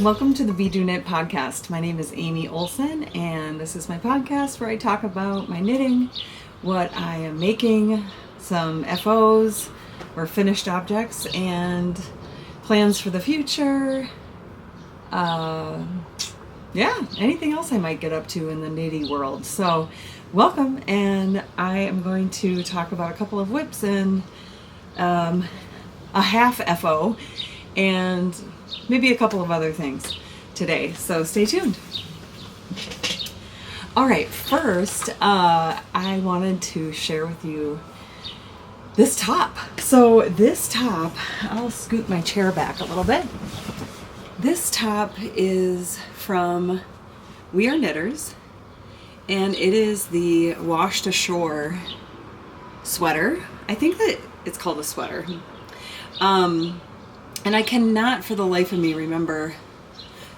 Welcome to the BeDoKnit podcast. My name is Amy Olson, and this is my podcast where I talk about my knitting, what I am making, some FOs or finished objects, and plans for the future. Anything else I might get up to in the knitty world. So welcome, and I am going to talk about a couple of WIPs and a half FO and maybe a couple of other things today, so stay tuned. All right, first, I wanted to share with you this top. So this top, I'll scoot my chair back a little bit. This top is from We Are Knitters, and it is the washed ashore sweater. I think that it's called a sweater. And I cannot for the life of me remember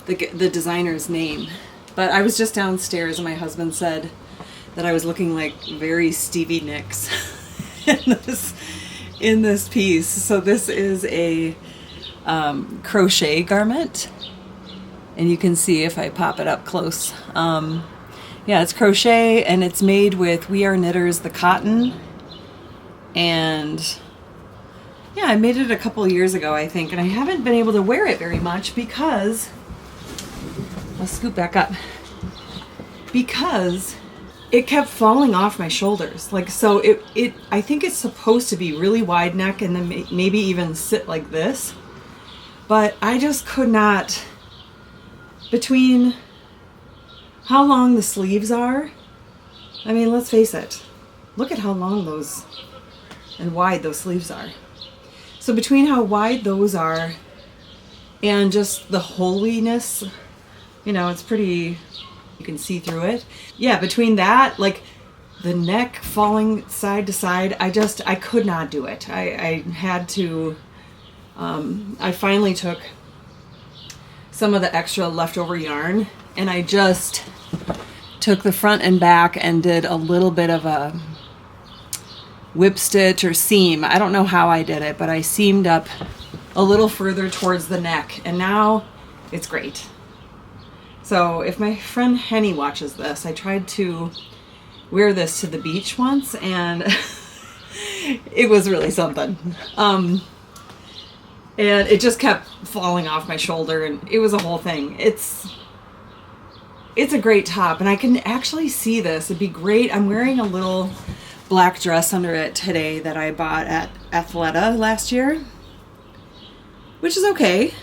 the designer's name, but I was just downstairs and my husband said that I was looking like very Stevie Nicks in this piece. So this is a crochet garment, and you can see if I pop it up close. It's crochet, and it's made with We Are Knitters the cotton, and I made it a couple of years ago, I think, and I haven't been able to wear it very much because, I'll scoot back up, because it kept falling off my shoulders. So I think it's supposed to be really wide neck and then maybe even sit like this, but I just could not, between how long the sleeves are, I mean, let's face it, look at how long those and wide those sleeves are. So between how wide those are and just the holiness, it's pretty, you can see through it. Yeah, between that, like the neck falling side to side, I could not do it. I had to, I finally took some of the extra leftover yarn and I just took the front and back and did a little bit of a whip stitch or seam. I don't know how I did it, but I seamed up a little further towards the neck, and now it's great. So if my friend Henny watches this, I tried to wear this to the beach once, and it was really something. And it just kept falling off my shoulder, and it was a whole thing. It's a great top, and I can actually see this. It'd be great. I'm wearing a little black dress under it today that I bought at Athleta last year, which is okay.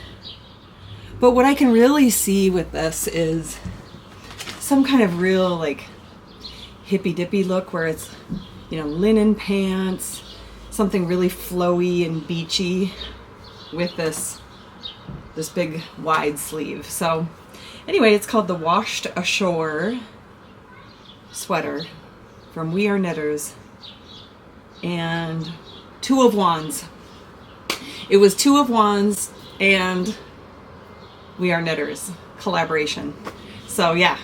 But what I can really see with this is some kind of real like hippy dippy look where it's, linen pants, something really flowy and beachy with this big wide sleeve. So anyway, it's called the Washed Ashore sweater from We Are Knitters, and Two of Wands. It was Two of Wands and We Are Knitters collaboration. So yeah,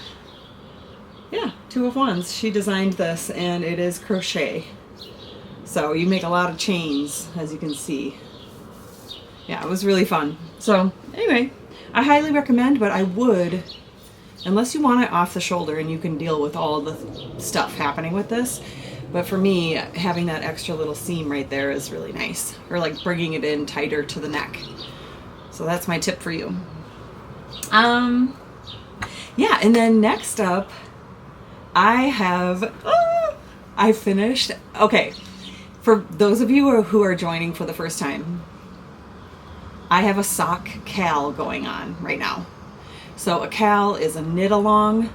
Two of Wands. She designed this, and it is crochet. So you make a lot of chains, as you can see. Yeah, it was really fun. So anyway, I highly recommend, but I would, unless you want it off the shoulder and you can deal with all the stuff happening with this. But for me, having that extra little seam right there is really nice. Or like bringing it in tighter to the neck. So that's my tip for you. And then next up, I finished, okay, for those of you who are joining for the first time, I have a sock KAL going on right now. So a KAL is a knit along,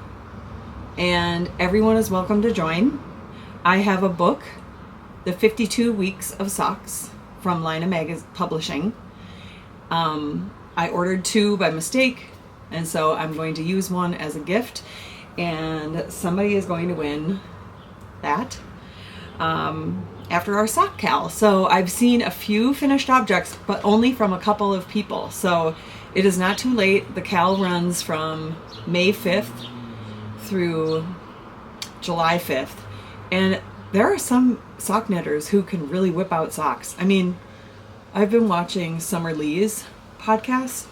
and everyone is welcome to join. I have a book, The 52 Weeks of Socks, from Lina Publishing. I ordered 2 by mistake, and so I'm going to use one as a gift, and somebody is going to win that after our sock KAL. So I've seen a few finished objects, but only from a couple of people. So it is not too late. The KAL runs from May 5th through July 5th. And there are some sock knitters who can really whip out socks. I mean, I've been watching Summer Lee's podcast,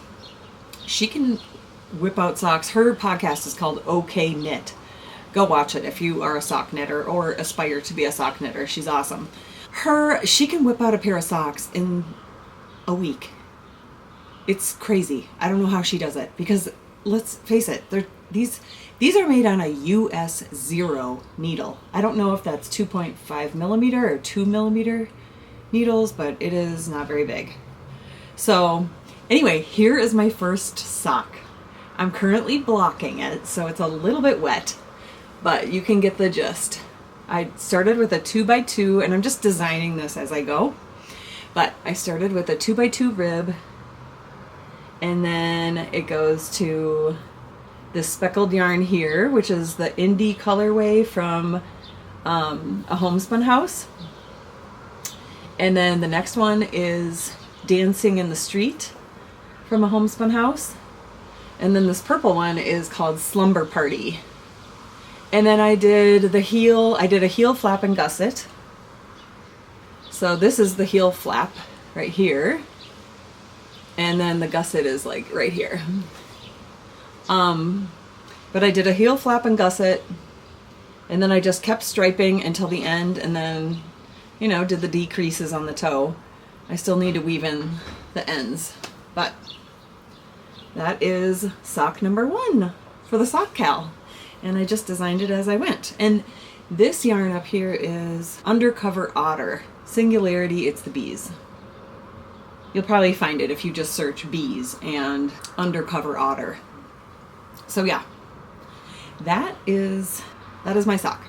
she can whip out socks. Her podcast is called OK Knit. Go watch it if you are a sock knitter or aspire to be a sock knitter. She's awesome. She can whip out a pair of socks in a week. It's crazy. I don't know how she does it, because let's face it, these are made on a US 0 needle. I don't know if that's 2.5 millimeter or 2 millimeter needles, but it is not very big. So anyway, here is my first sock. I'm currently blocking it, so it's a little bit wet, but you can get the gist. I started with a 2x2, and I'm just designing this as I go. But I started with a 2x2 rib, and then it goes to this speckled yarn here, which is the indie colorway from a homespun house. And then the next one is Dancing in the Street from a homespun house. And then this purple one is called Slumber Party. And then I did a heel flap and gusset. So this is the heel flap right here. And then the gusset is like right here. But I did a heel flap and gusset, and then I just kept striping until the end, and then, you know, did the decreases on the toe. I still need to weave in the ends, but that is sock number 1 for the Sock KAL. And I just designed it as I went. And this yarn up here is Undercover Otter. Singularity, it's the bees. You'll probably find it if you just search bees and Undercover Otter. So yeah, that is my sock.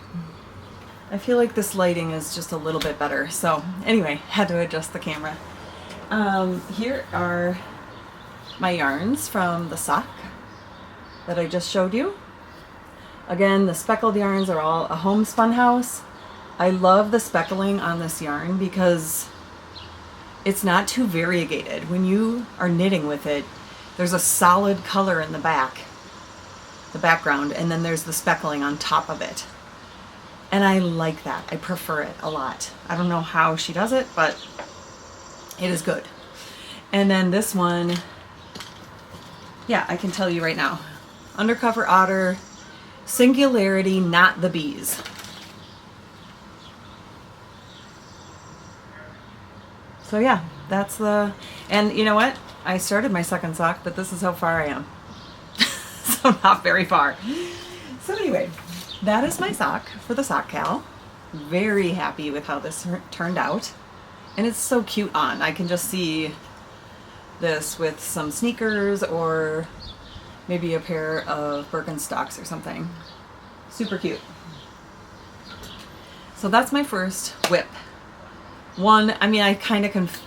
I feel like this lighting is just a little bit better. So anyway, had to adjust the camera. Here are my yarns from the sock that I just showed you. Again, the speckled yarns are all a homespun house. I love the speckling on this yarn because it's not too variegated. When you are knitting with it, there's a solid color in the background, and then there's the speckling on top of it. And I like that. I prefer it a lot. I don't know how she does it, but it is good. And then this one, yeah, I can tell you right now. Undercover Otter, Singularity, not the bees. So yeah, that's and you know what? I started my second sock, but this is how far I am. So not very far. So anyway, that is my sock for the Sock KAL. Very happy with how this turned out. And it's so cute on. I can just see this with some sneakers or maybe a pair of Birkenstocks or something. Super cute. So that's my first whip. I kind of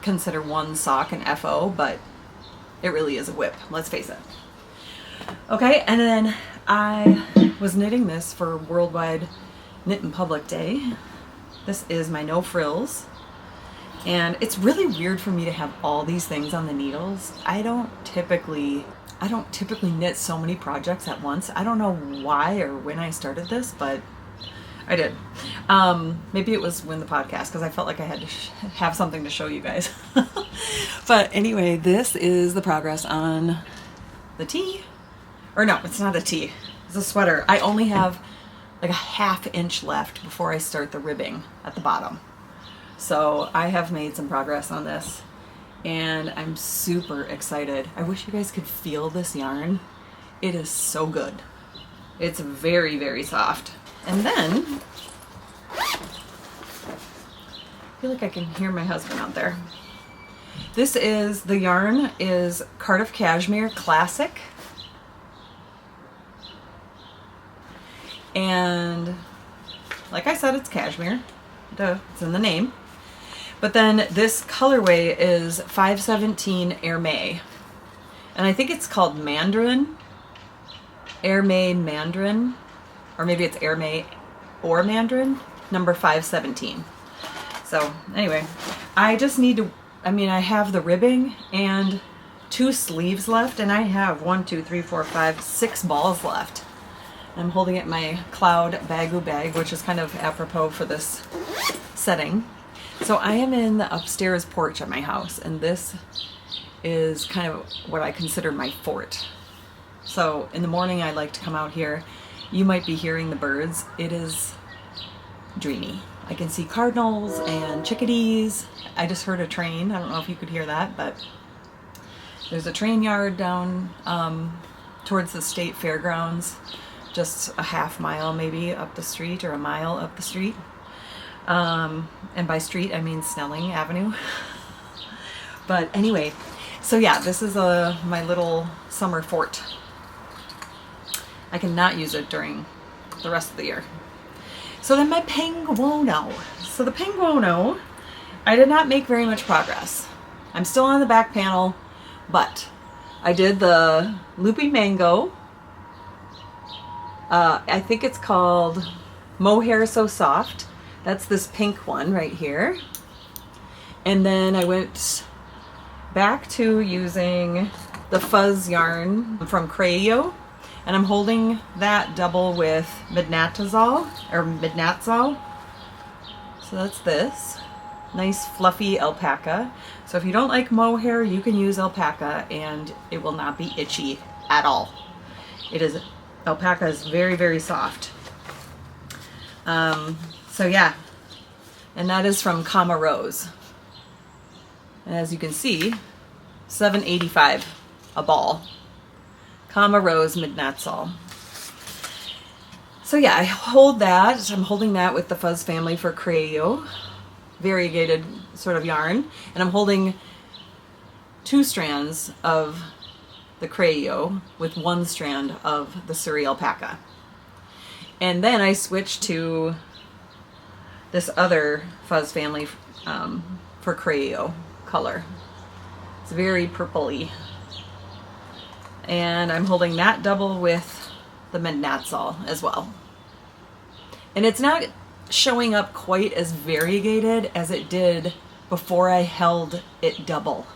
consider one sock an FO, but it really is a whip, let's face it. Okay, and then I was knitting this for Worldwide Knit in Public Day. This is my no frills. And it's really weird for me to have all these things on the needles. I don't typically knit so many projects at once. I don't know why or when I started this, but I did. Maybe it was when the podcast, because I felt like I had to have something to show you guys. But anyway, this is the progress on the tee. Or no, it's not a tee. It's a sweater. I only have like a ½ inch left before I start the ribbing at the bottom. So I have made some progress on this, and I'm super excited. I wish you guys could feel this yarn. It is so good. It's very, very soft. And then, I feel like I can hear my husband out there. The yarn is Cardiff Cashmere Classic. And like I said, it's cashmere. Duh, it's in the name. But then this colorway is 517 Hermé. And I think it's called Mandarin. Hermé Mandarin. Or maybe it's Hermé or Mandarin. Number 517. So anyway, I just need to, I have the ribbing and 2 sleeves left. And I have 6 balls left. I'm holding it in my Cloud Bookhou Bag, which is kind of apropos for this setting. So I am in the upstairs porch at my house, and this is kind of what I consider my fort. So in the morning I like to come out here. You might be hearing the birds. It is dreamy. I can see cardinals and chickadees. I just heard a train. I don't know if you could hear that, but there's a train yard down towards the state fairgrounds, just a half mile maybe up the street, or a mile up the street. And by street I mean Snelling Avenue. But anyway, so yeah, this is my little summer fort. I cannot use it during the rest of the year. So then my Penguono. So the Penguono, I did not make very much progress. I'm still on the back panel, but I did the Loopy Mango. I think it's called Mohair So Soft. That's this pink one right here. And then I went back to using the fuzz yarn from KAL, and I'm holding that double with Midnatzol, or Midnatzol. So that's this nice fluffy alpaca. So if you don't like mohair, you can use alpaca and it will not be itchy at all. Alpaca is very, very soft. So yeah, and that is from Marais. And as you can see, $7.85 a ball. Marais Midnatzol. So yeah, I hold that. I'm holding that with the Fuzz family for KAL, variegated sort of yarn, and I'm holding 2 strands of the KAL with 1 strand of the Suri alpaca. And then I switched to this other Fuzz family for KAL color. It's very purpley. And I'm holding that double with the Midnatzol as well. And it's not showing up quite as variegated as it did before I held it double.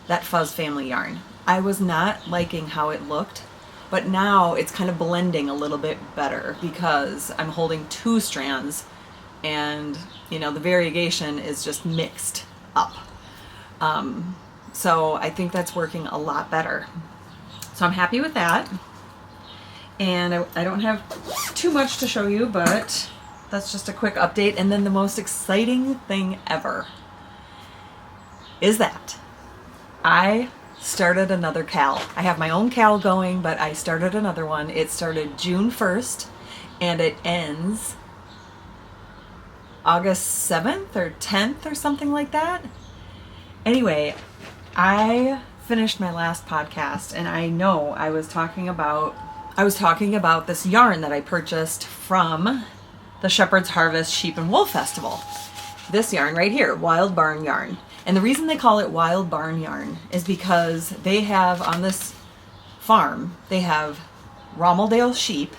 That Fuzz family yarn. I was not liking how it looked, but now it's kind of blending a little bit better because I'm holding 2 strands, and you know, the variegation is just mixed up. So I think that's working a lot better. So I'm happy with that. And I don't have too much to show you, but that's just a quick update. And then the most exciting thing ever is that I started another KAL. I have my own KAL going, but I started another one. It started June 1st and it ends August 7th or 10th or something like that. Anyway, I finished my last podcast, and I know I was talking about this yarn that I purchased from the Shepherd's Harvest Sheep and Wool Festival. This yarn right here, Wild Barn yarn. And the reason they call it Wild Barn yarn is because they have on this farm, they have Rommeldale sheep,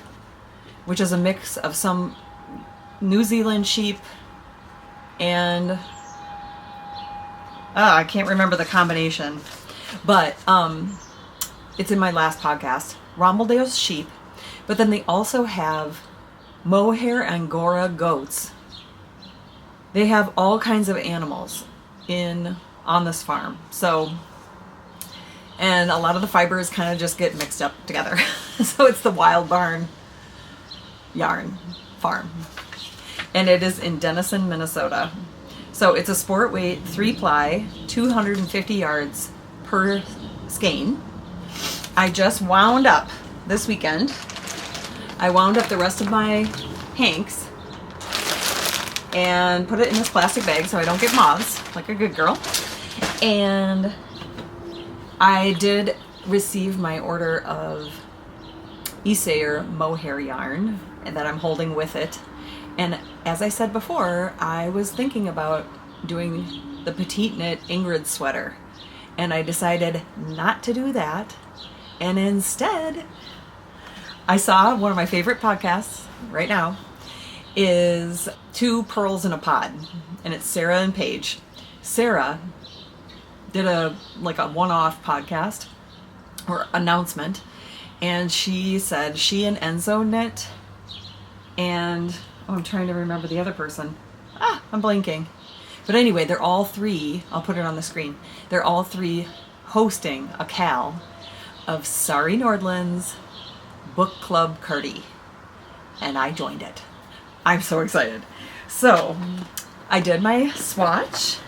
which is a mix of some New Zealand sheep and I can't remember the combination, but it's in my last podcast. Rommeldale's sheep, but then they also have mohair Angora goats. They have all kinds of animals on this farm. So, and a lot of the fibers kind of just get mixed up together. So it's the Wild Barn yarn farm, and it is in Denison, Minnesota. So it's a sport weight 3-ply, 250 yards per skein. I just wound up this weekend. I wound up the rest of my hanks and put it in this plastic bag so I don't get moths, like a good girl. And I did receive my order of Isair mohair yarn and that I'm holding with it. And as I said before, I was thinking about doing the Petite Knit Ingrid sweater, and I decided not to do that. And instead, I saw one of my favorite podcasts right now is Two Pearls in a Pod, and it's Sarah and Paige. Sarah did a one-off podcast or announcement, and she said she and Enzo knit, and I'm trying to remember the other person. I'm blanking. But anyway, they're all three, I'll put it on the screen, they're all three hosting a KAL of SariNordlund's Book Club Cardi. And I joined it. I'm so excited. So I did my swatch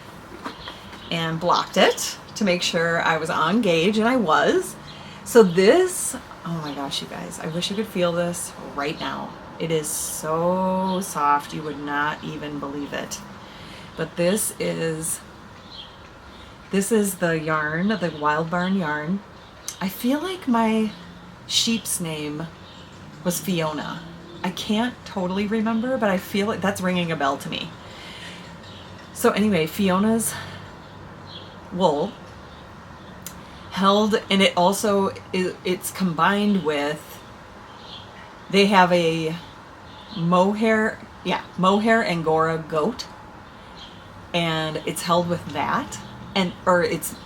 and blocked it to make sure I was on gauge, and I was. So this, oh my gosh, you guys, I wish you could feel this right now. It is so soft, you would not even believe it. But this is the yarn, the Wild Barn yarn. I feel like my sheep's name was Fiona. I can't totally remember, but I feel like that's ringing a bell to me. So anyway, Fiona's wool held, and it also it's combined with, they have a mohair Angora goat, and it's held with that, and or it's,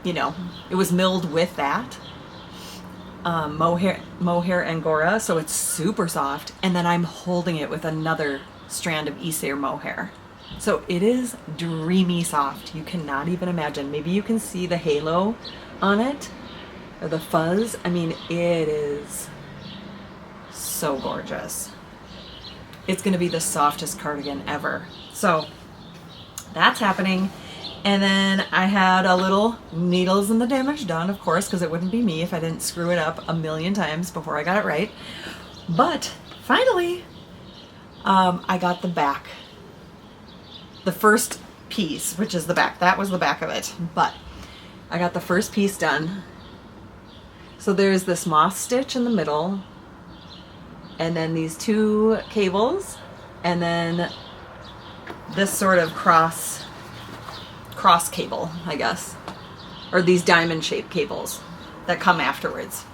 you know, it was milled with that mohair Angora, so it's super soft, and then I'm holding it with another strand of Isair mohair. So it is dreamy soft. You cannot even imagine. Maybe you can see the halo on it, or the fuzz. I mean, it is so gorgeous. It's gonna be the softest cardigan ever. So that's happening. And then I had a little needles in the damage done, of course, because it wouldn't be me if I didn't screw it up a million times before I got it right. But finally, I got the back. The first piece, which is the back. That was the back of it. But I got the first piece done. So there's this moss stitch in the middle, and then these two cables, and then this sort of cross cable, I guess, or these diamond shaped cables that come afterwards.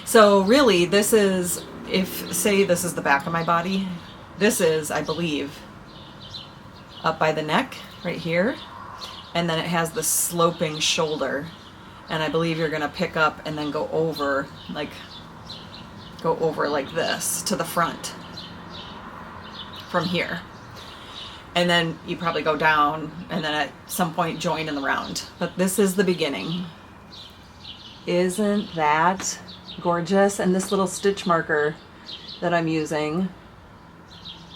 So really this is, if say this is the back of my body, this is, I believe, up by the neck right here, and then it has the sloping shoulder, and I believe you're gonna pick up and then go over like this to the front from here. And then you probably go down and then at some point join in the round. But this is the beginning. Isn't that gorgeous? And this little stitch marker that I'm using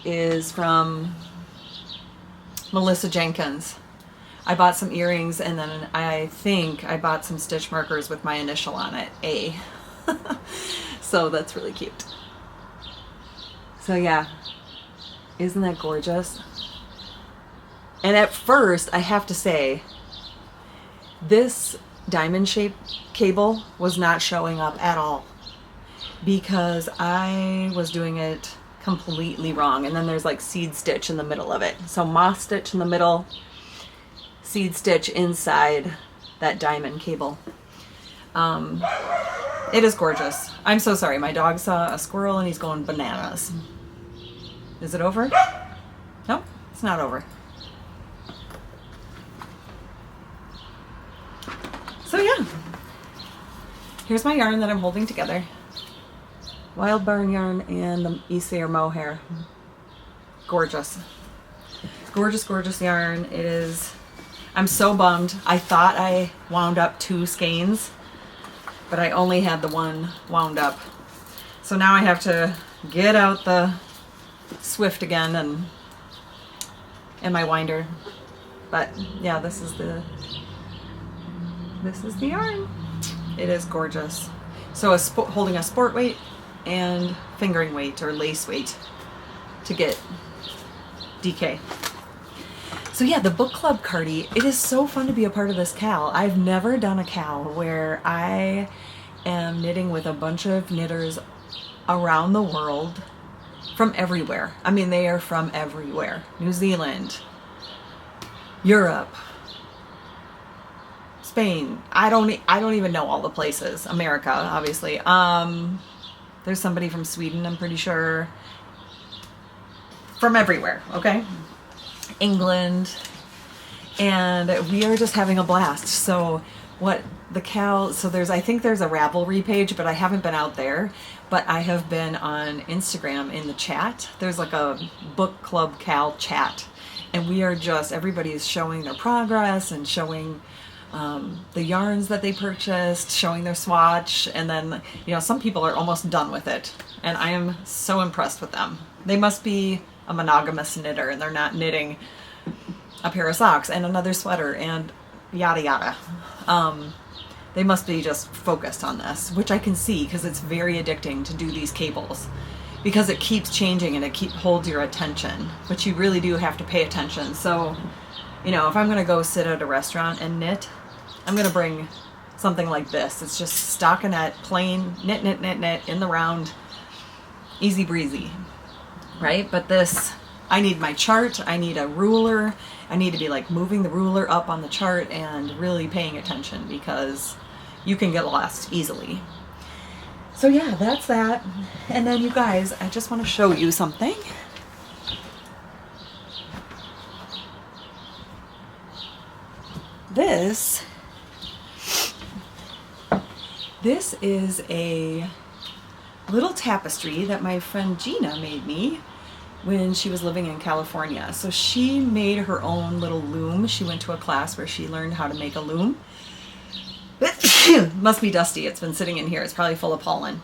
is from Melissa Jenkins. I bought some earrings, and then I think I bought some stitch markers with my initial on it, A. So that's really cute. So yeah, isn't that gorgeous? And at first, I have to say, this diamond shaped cable was not showing up at all, because I was doing it completely wrong. And then there's like seed stitch in the middle of it. So moss stitch in the middle, seed stitch inside that diamond cable. It is gorgeous. I'm so sorry. My dog saw a squirrel and he's going bananas. Is it over? Nope, it's not over. So yeah, here's my yarn that I'm holding together. Wild Barn yarn and the Isair mohair. Gorgeous. Gorgeous, gorgeous yarn. It is. I'm so bummed. I thought I wound up 2 skeins, but I only had the one wound up. So now I have to get out the Swift again and my winder. But yeah, this is the yarn. It is gorgeous. So holding a sport weight and fingering weight or lace weight to get DK. So yeah, the book club cardi, it is so fun to be a part of this KAL. I've never done a KAL where I am knitting with a bunch of knitters around the world from everywhere. I mean, they are from everywhere. New Zealand, Europe, Spain. I don't even know all the places. America, obviously. There's somebody from Sweden, I'm pretty sure. From everywhere, okay? England. And we are just having a blast. So what the KAL, so I think there's a Ravelry page, but I haven't been out there. But I have been on Instagram in the chat. There's like a book club KAL chat. And we are just, everybody is showing their progress and showing the yarns that they purchased, showing their swatch, and then, you know, some people are almost done with it, and I am so impressed with them. They must be a monogamous knitter and they're not knitting a pair of socks and another sweater and yada yada. They must be just focused on this, which I can see because it's very addicting to do these cables because it keeps changing and it holds your attention, but you really do have to pay attention. So, you know, if I'm going to go sit at a restaurant and knit, I'm going to bring something like this. It's just stockinette, plain, knit, knit, knit, knit, in the round, easy breezy, right? But this, I need my chart, I need a ruler, I need to be like moving the ruler up on the chart and really paying attention because you can get lost easily. So yeah, that's that. And then you guys, I just want to show you something. This is a little tapestry that my friend Gina made me when she was living in California. So she made her own little loom. She went to a class where she learned how to make a loom. Must be dusty. It's been sitting in here. It's probably full of pollen.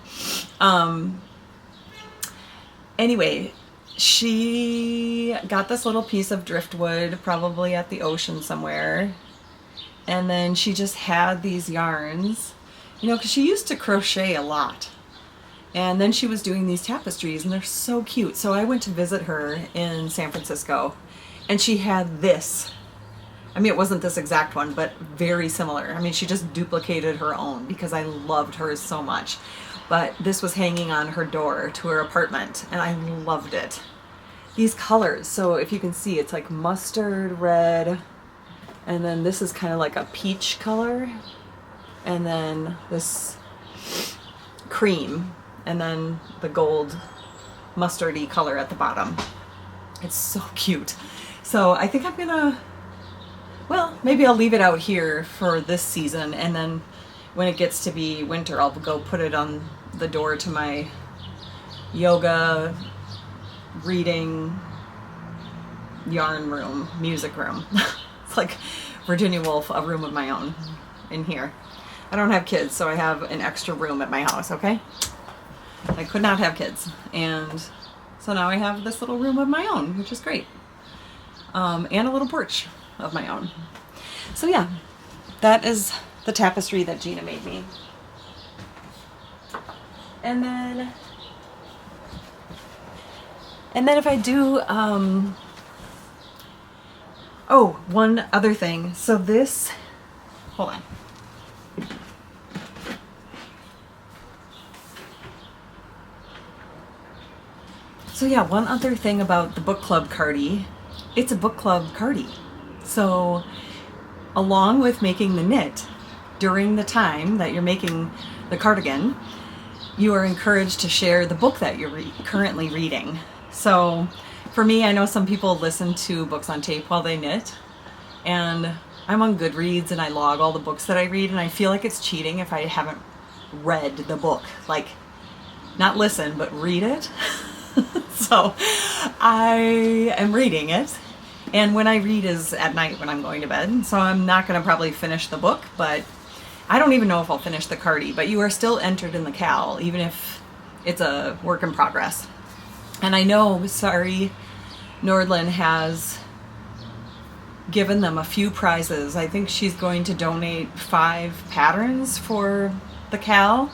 Anyway, she got this little piece of driftwood, probably at the ocean somewhere. And then she just had these yarns, you know, because she used to crochet a lot. And then she was doing these tapestries, and they're so cute. So I went to visit her in San Francisco, and she had this. I mean, it wasn't this exact one, but very similar. I mean, she just duplicated her own because I loved hers so much. But this was hanging on her door to her apartment, and I loved it. These colors, so if you can see, it's like mustard red, and then this is kind of like a peach color, and then this cream, and then the gold mustardy color at the bottom. It's so cute. So I think I'm gonna, well, maybe I'll leave it out here for this season, and then when it gets to be winter, I'll go put it on the door to my yoga, reading, yarn room, music room. It's like Virginia Woolf, a room of my own in here. I don't have kids, so I have an extra room at my house, okay? I could not have kids, and so now I have this little room of my own, which is great. And a little porch of my own. So yeah, that is the tapestry that Gina made me. And then if I do, oh, one other thing. So this, hold on. So yeah, one other thing about the book club cardie, it's a book club cardie. So along with making the knit, during the time that you're making the cardigan, you are encouraged to share the book that you're currently reading. So for me, I know some people listen to books on tape while they knit, and I'm on Goodreads and I log all the books that I read, and I feel like it's cheating if I haven't read the book. Like, not listen, but read it. So I am reading it, and when I read is at night when I'm going to bed, so I'm not going to probably finish the book, but I don't even know if I'll finish the cardie. But you are still entered in the KAL, even if it's a work in progress. And I know SariNordlund has given them a few prizes. I think she's going to donate 5 patterns for the KAL.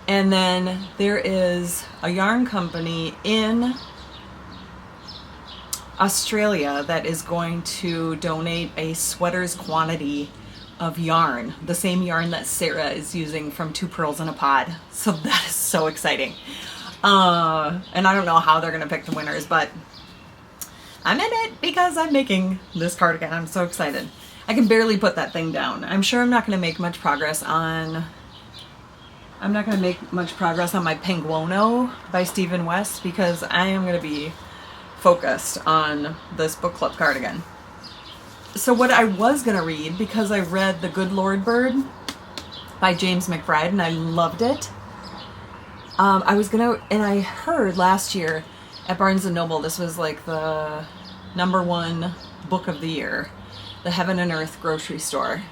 And then there is a yarn company in Australia that is going to donate a sweater's quantity of yarn, the same yarn that Sarah is using from Two Pearls in a Pod. So that is so exciting. And I don't know how they're going to pick the winners, but I'm in it because I'm making this cardigan. I'm so excited. I can barely put that thing down. I'm sure I'm not going to make much progress on my Penguono by Stephen West because I am going to be focused on this book club cardigan. So what I was going to read, because I read The Good Lord Bird by James McBride and I loved it, I was going to, and I heard last year at Barnes & Noble, this was like the #1 book of the year, The Heaven and Earth Grocery Store.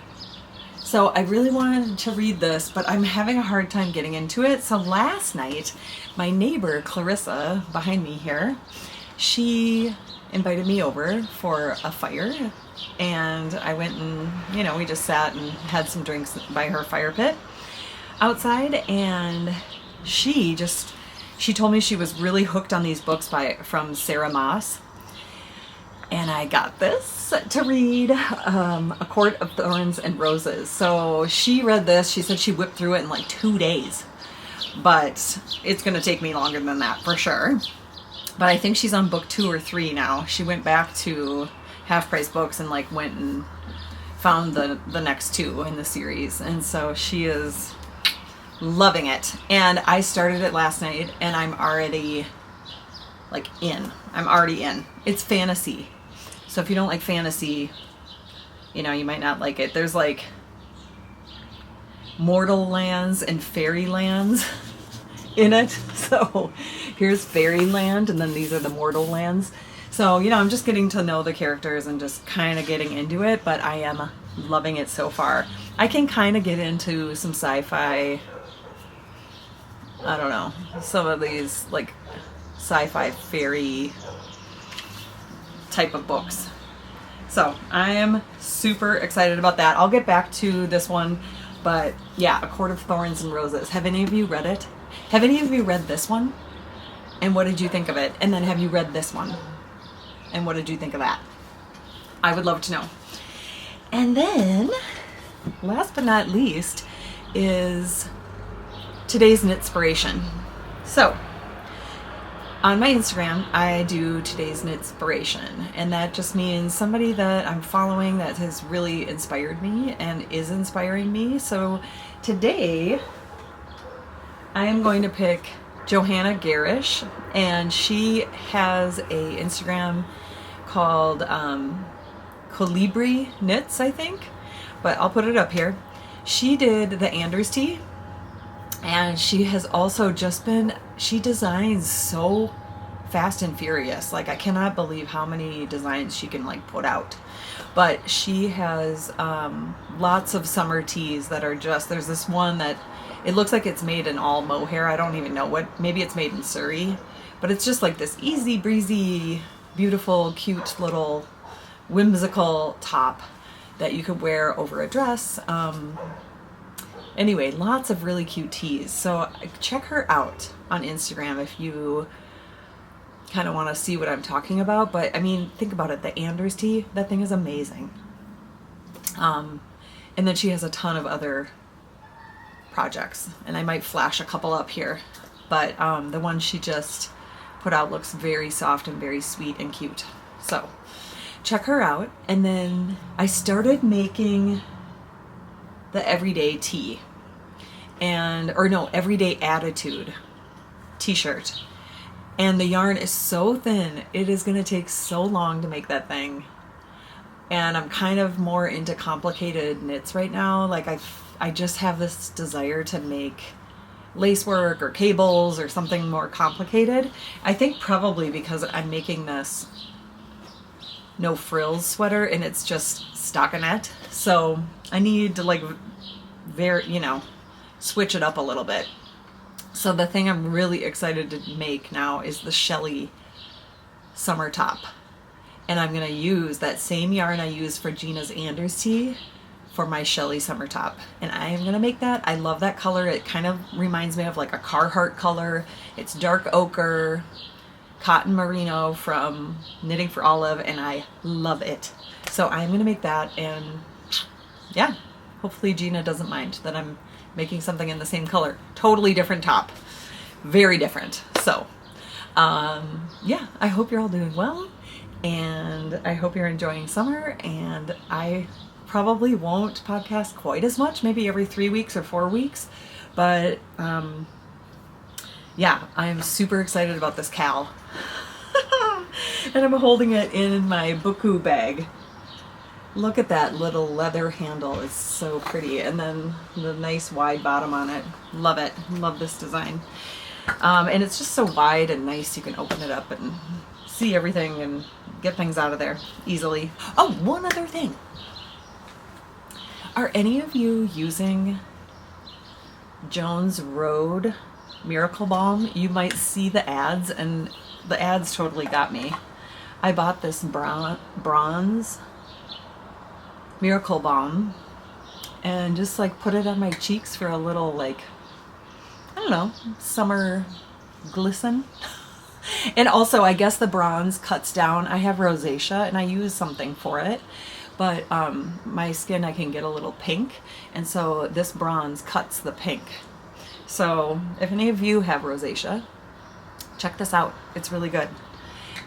So I really wanted to read this, but I'm having a hard time getting into it. So last night, my neighbor, Clarissa, behind me here, she invited me over for a fire, and I went and, you know, we just sat and had some drinks by her fire pit outside, and she told me she was really hooked on these books from Sarah Moss. And I got this to read, A Court of Thorns and Roses. So she read this. She said she whipped through it in like 2 days. But it's going to take me longer than that for sure. But I think she's on book 2 or 3 now. She went back to Half Price Books and like went and found the next 2 in the series. And so she is loving it. And I started it last night and I'm already like in. I'm already in. It's fantasy. So if you don't like fantasy, you know, you might not like it. There's like mortal lands and fairy lands in it. So here's fairyland and then these are the mortal lands. So, you know, I'm just getting to know the characters and just kind of getting into it, but I am loving it so far. I can kind of get into some sci-fi, I don't know, some of these like sci-fi fairy type of books. So I am super excited about that. I'll get back to this one, but yeah, A Court of Thorns and Roses. Have any of you read it? Have any of you read this one? And what did you think of it? And then have you read this one? And what did you think of that? I would love to know. And then, last but not least, is today's knitspiration. So, on my Instagram, I do today's knitspiration, and that just means somebody that I'm following that has really inspired me and is inspiring me. So today, I am going to pick Johanna Garish, and she has a Instagram called Colibri Knits, I think, but I'll put it up here. She did the Anders tee. And she has also just been, she designs so fast and furious. Like, I cannot believe how many designs she can like put out. But she has lots of summer tees that are just, there's this one that it looks like it's made in all mohair. I don't even know what, maybe it's made in Surrey. But it's just like this easy breezy, beautiful, cute little whimsical top that you could wear over a dress. Anyway, lots of really cute tees. So check her out on Instagram if you kind of want to see what I'm talking about. But I mean, think about it. The Anders tee, that thing is amazing. And then she has a ton of other projects. And I might flash a couple up here. But the one she just put out looks very soft and very sweet and cute. So check her out. And then I started making the everyday tee everyday attitude t-shirt, and the yarn is so thin, it is going to take so long to make that thing. And I'm kind of more into complicated knits right now. Like I just have this desire to make lacework or cables or something more complicated. I think probably because I'm making this no frills sweater and it's just stockinette, so I need to like switch it up a little bit. So the thing I'm really excited to make now is the Shelley Summer top, and I'm gonna use that same yarn I used for Gina's Anders tee for my Shelley Summer top, and I am gonna make that. I love that color. It kind of reminds me of like a Carhartt color. It's dark ochre cotton merino from Knitting for Olive, and I love it. So I'm gonna make that, and yeah, hopefully Gina doesn't mind that I'm making something in the same color. Totally different top. Very different. So, yeah, I hope you're all doing well, and I hope you're enjoying summer, and I probably won't podcast quite as much, maybe every 3 weeks or 4 weeks, but yeah, I'm super excited about this KAL. And I'm holding it in my Bookhou bag. Look at that little leather handle, it's so pretty. And then the nice wide bottom on it. Love it, love this design. And it's just so wide and nice, you can open it up and see everything and get things out of there easily. Oh, one other thing. Are any of you using Jones Road Miracle Balm? You might see the ads, and the ads totally got me. I bought this bronze Miracle Balm and just like put it on my cheeks for a little, like, I don't know, summer glisten. And also, I guess the bronze cuts down. I have rosacea and I use something for it, but my skin, I can get a little pink, and so this bronze cuts the pink. So if any of you have rosacea, check this out. It's really good.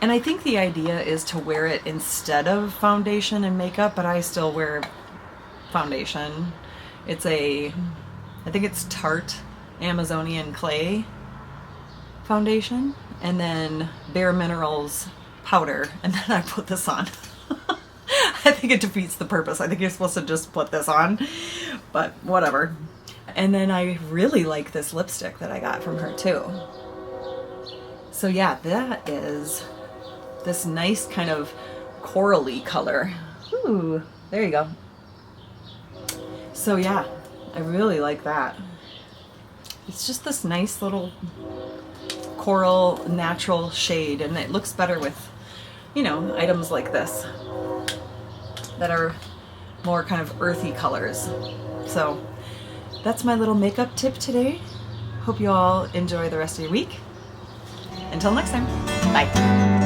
And I think the idea is to wear it instead of foundation and makeup, but I still wear foundation. It's I think it's Tarte Amazonian Clay foundation, and then Bare Minerals powder, and then I put this on. I think it defeats the purpose. I think you're supposed to just put this on, but whatever. And then I really like this lipstick that I got from her too. So yeah, that is this nice kind of corally color. Ooh, there you go. So yeah, I really like that. It's just this nice little coral natural shade, and it looks better with, you know, items like this that are more kind of earthy colors. So that's my little makeup tip today. Hope you all enjoy the rest of your week. Until next time, bye.